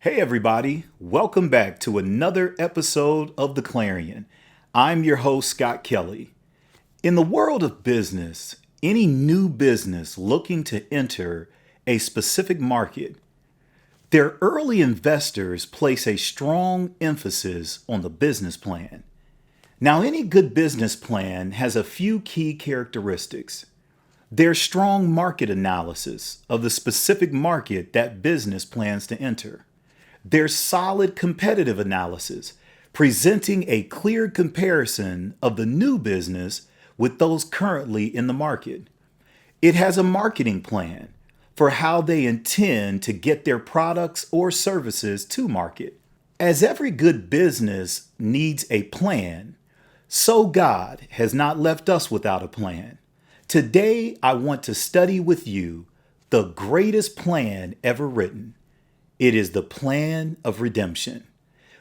Hey everybody, welcome back to another episode of the Clarion. I'm your host, Scott Kelly. In the world of business, any new business looking to enter a specific market, their early investors place a strong emphasis on the business plan. Now, any good business plan has a few key characteristics. There's strong market analysis of the specific market that business plans to enter. There's solid competitive analysis, presenting a clear comparison of the new business with those currently in the market. It has a marketing plan for how they intend to get their products or services to market. As every good business needs a plan, so God has not left us without a plan. Today, I want to study with you the greatest plan ever written. It is the plan of redemption.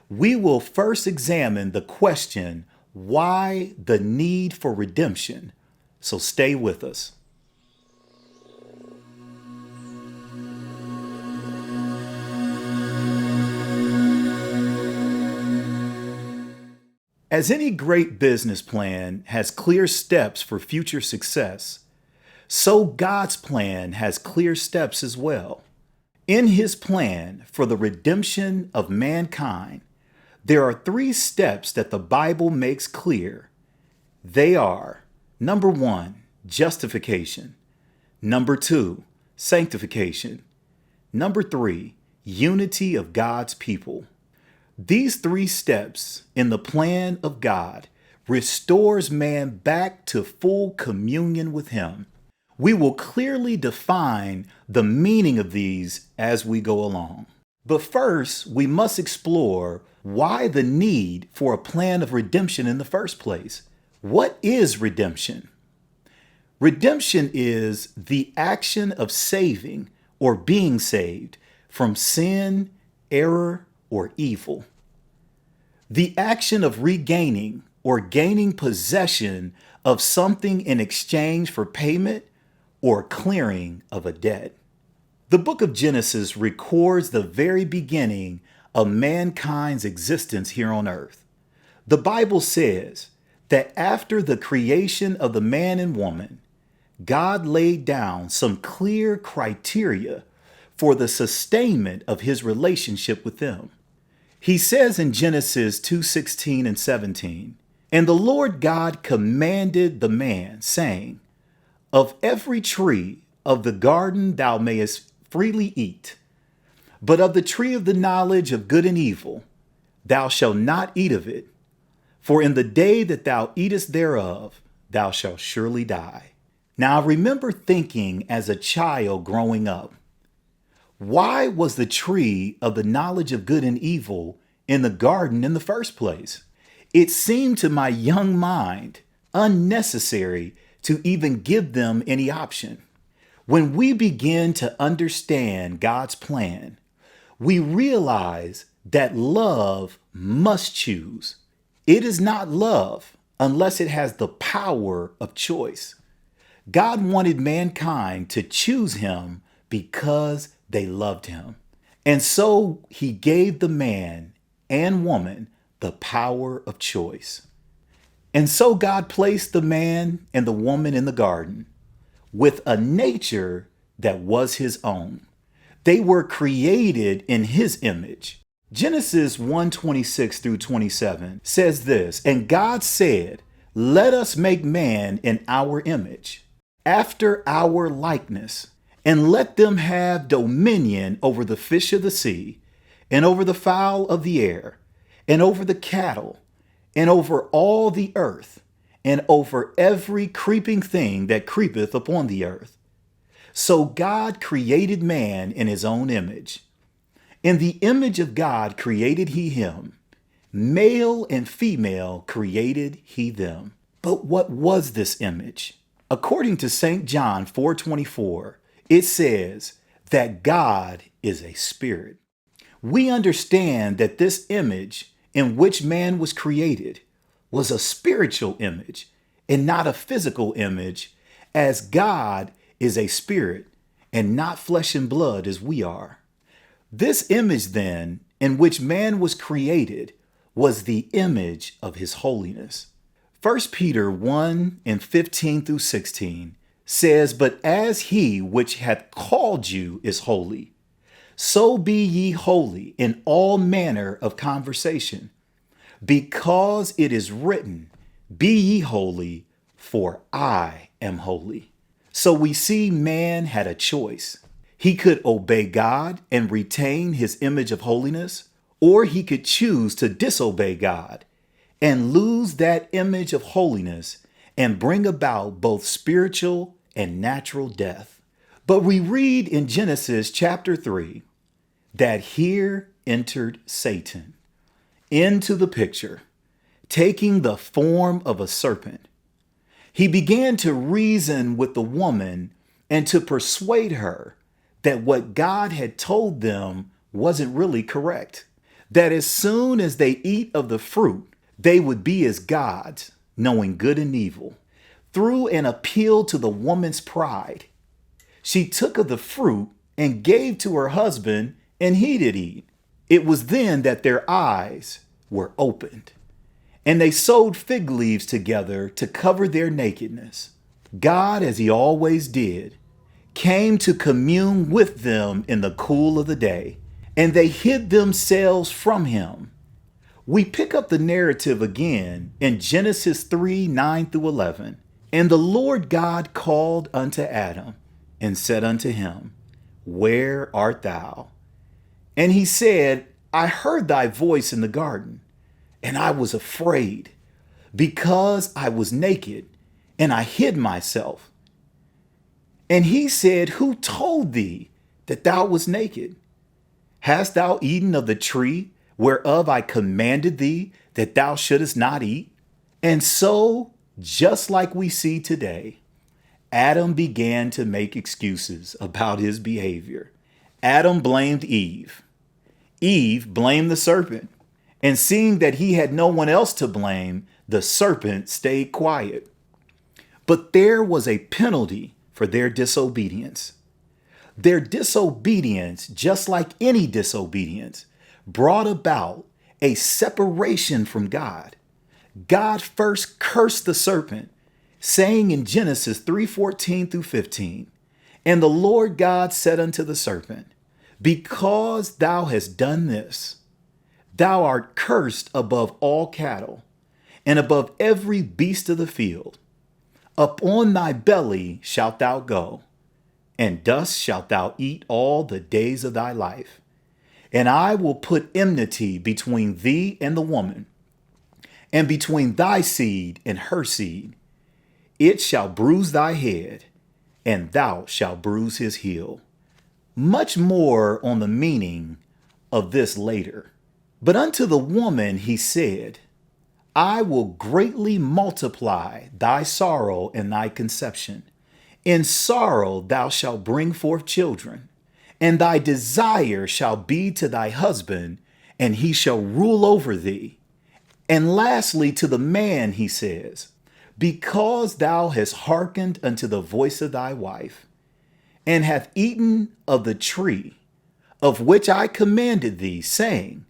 We will first examine the question, why the need for redemption? So stay with us. As any great business plan has clear steps for future success, so God's plan has clear steps as well. In his plan for the redemption of mankind, there are 3 steps that the Bible makes clear. They are, number 1, justification. Number 2, sanctification. Number 3, unity of God's people. These 3 steps in the plan of God restores man back to full communion with him. We will clearly define the meaning of these as we go along. But first, we must explore why the need for a plan of redemption in the first place. What is redemption? Redemption is the action of saving or being saved from sin, error, or evil. The action of regaining or gaining possession of something in exchange for payment or clearing of a debt. The book of Genesis records the very beginning of mankind's existence here on earth. The Bible says that after the creation of the man and woman, God laid down some clear criteria for the sustainment of his relationship with them. He says in Genesis 2:16 and 17, "And the Lord God commanded the man, saying, Of every tree of the garden thou mayest freely eat, but of the tree of the knowledge of good and evil thou shalt not eat of it, for in the day that thou eatest thereof thou shalt surely die." Now I remember thinking as a child growing up, why was the tree of the knowledge of good and evil in the garden in the first place? It seemed to my young mind unnecessary to even give them any option. When we begin to understand God's plan, we realize that love must choose. It is not love unless it has the power of choice. God wanted mankind to choose him because they loved him. And so he gave the man and woman the power of choice. And so God placed the man and the woman in the garden with a nature that was his own. They were created in his image. Genesis 1:26 through 27 says this, "And God said, Let us make man in our image, after our likeness, and let them have dominion over the fish of the sea, and over the fowl of the air, and over the cattle, and over all the earth, and over every creeping thing that creepeth upon the earth." So God created man in his own image. In the image of God created he him. Male and female created he them. But what was this image? According to St. John 4:24, it says that God is a spirit. We understand that this image in which man was created was a spiritual image and not a physical image, as God is a spirit and not flesh and blood as we are. This image then, in which man was created, was the image of his holiness. 1 Peter 1 and 15 through 16 says, "But as he which hath called you is holy, so be ye holy in all manner of conversation, because it is written, Be ye holy, for I am holy." So we see man had a choice. He could obey God and retain his image of holiness, or he could choose to disobey God and lose that image of holiness and bring about both spiritual and natural death. But we read in Genesis chapter 3 that here entered Satan into the picture, taking the form of a serpent. He began to reason with the woman and to persuade her that what God had told them wasn't really correct. That as soon as they eat of the fruit, they would be as gods, knowing good and evil. Through an appeal to the woman's pride, she took of the fruit and gave to her husband, and he did eat. It was then that their eyes were opened, and they sewed fig leaves together to cover their nakedness. God, as he always did, came to commune with them in the cool of the day, and they hid themselves from him. We pick up the narrative again in Genesis 3, 9 through 11. "And the Lord God called unto Adam, and said unto him, Where art thou? And he said, I heard thy voice in the garden, and I was afraid, because I was naked, and I hid myself. And he said, Who told thee that thou wast naked? Hast thou eaten of the tree whereof I commanded thee that thou shouldest not eat?" And so, just like we see today, Adam began to make excuses about his behavior. Adam blamed Eve. Eve blamed the serpent. And seeing that he had no one else to blame, the serpent stayed quiet. But there was a penalty for their disobedience. Their disobedience, just like any disobedience, brought about a separation from God. God first cursed the serpent, saying in Genesis 3:14 through 15, "And the Lord God said unto the serpent, Because thou hast done this, thou art cursed above all cattle, and above every beast of the field. Upon thy belly shalt thou go, and dust shalt thou eat all the days of thy life. And I will put enmity between thee and the woman, and between thy seed and her seed. It shall bruise thy head, and thou shalt bruise his heel." Much more on the meaning of this later. "But unto the woman he said, I will greatly multiply thy sorrow and thy conception. In sorrow thou shalt bring forth children, and thy desire shall be to thy husband, and he shall rule over thee. And lastly, to the man he says, Because thou hast hearkened unto the voice of thy wife, and hath eaten of the tree of which I commanded thee, saying,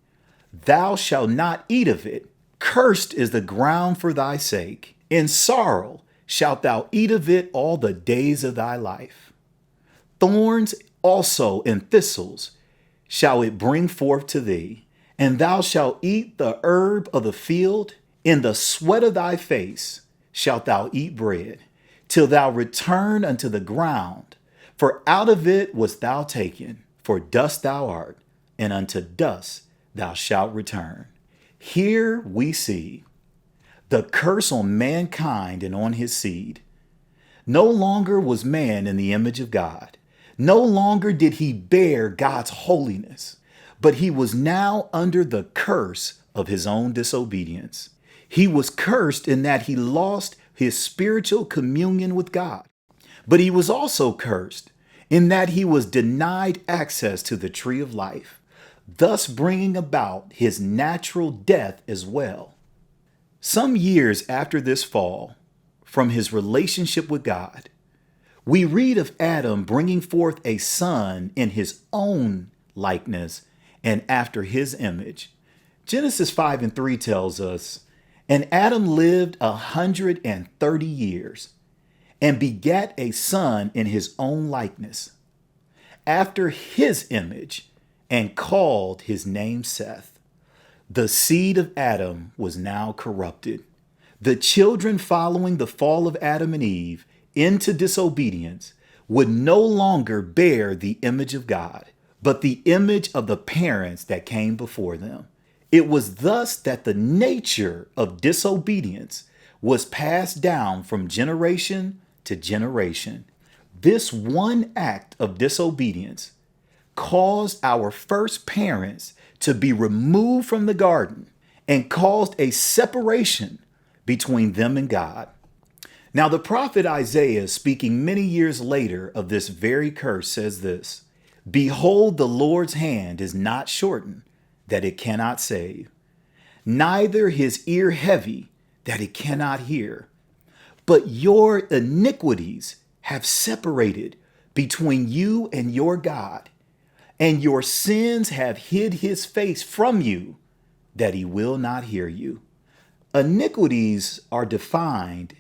Thou shalt not eat of it. Cursed is the ground for thy sake. In sorrow shalt thou eat of it all the days of thy life. Thorns also and thistles shall it bring forth to thee, and thou shalt eat the herb of the field. In the sweat of thy face shalt thou eat bread, till thou return unto the ground. For out of it wast thou taken, for dust thou art, and unto dust thou shalt return." Here we see the curse on mankind and on his seed. No longer was man in the image of God. No longer did he bear God's holiness, but he was now under the curse of his own disobedience. He was cursed in that he lost his spiritual communion with God, but he was also cursed in that he was denied access to the tree of life, thus bringing about his natural death as well. Some years after this fall, from his relationship with God, we read of Adam bringing forth a son in his own likeness, and after his image. Genesis 5:3 tells us, "And Adam lived 130 years, and begat a son in his own likeness, after his image, and called his name Seth." The seed of Adam was now corrupted. The children following the fall of Adam and Eve into disobedience would no longer bear the image of God, but the image of the parents that came before them. It was thus that the nature of disobedience was passed down from generation to generation. This one act of disobedience caused our first parents to be removed from the garden and caused a separation between them and God. Now, the prophet Isaiah, speaking many years later of this very curse, says this, "Behold, the Lord's hand is not shortened, that it cannot save, neither his ear heavy, that it cannot hear. But your iniquities have separated between you and your God, and your sins have hid his face from you, that he will not hear you." Iniquities are defined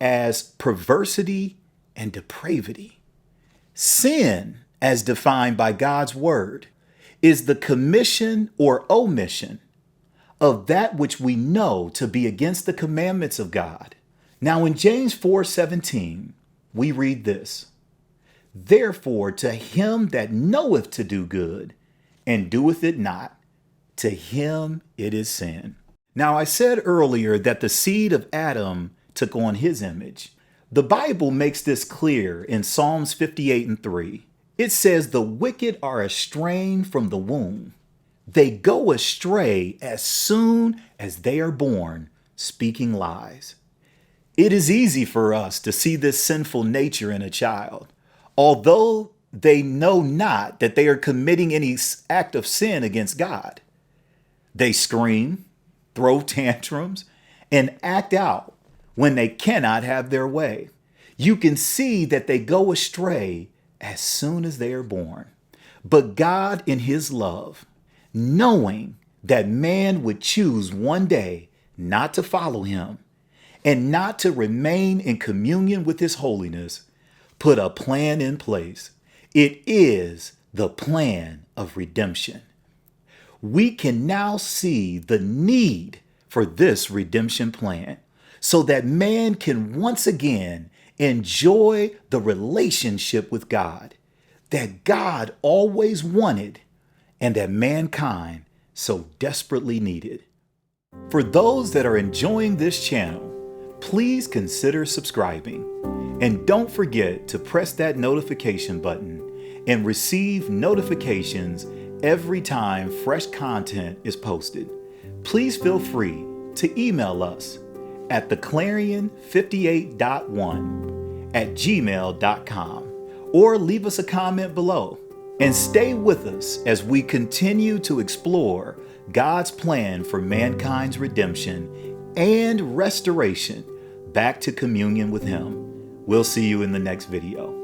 as perversity and depravity. Sin, as defined by God's word, is the commission or omission of that which we know to be against the commandments of God. Now in James 4:17, we read this, "Therefore to him that knoweth to do good, and doeth it not, to him it is sin." Now I said earlier that the seed of Adam took on his image. The Bible makes this clear in Psalms 58:3. It says, "The wicked are estranged from the womb. They go astray as soon as they are born, speaking lies." It is easy for us to see this sinful nature in a child, although they know not that they are committing any act of sin against God. They scream, throw tantrums, and act out when they cannot have their way. You can see that they go astray as soon as they are born. But God, in his love, knowing that man would choose one day not to follow him and not to remain in communion with his holiness, put a plan in place. It is the plan of redemption. We can now see the need for this redemption plan so that man can once again enjoy the relationship with God that God always wanted and that mankind so desperately needed. For those that are enjoying this channel, please consider subscribing, and don't forget to press that notification button and receive notifications every time fresh content is posted. Please feel free to email us at theclarion58.1@gmail.com or leave us a comment below. And stay with us as we continue to explore God's plan for mankind's redemption and restoration back to communion with Him. We'll see you in the next video.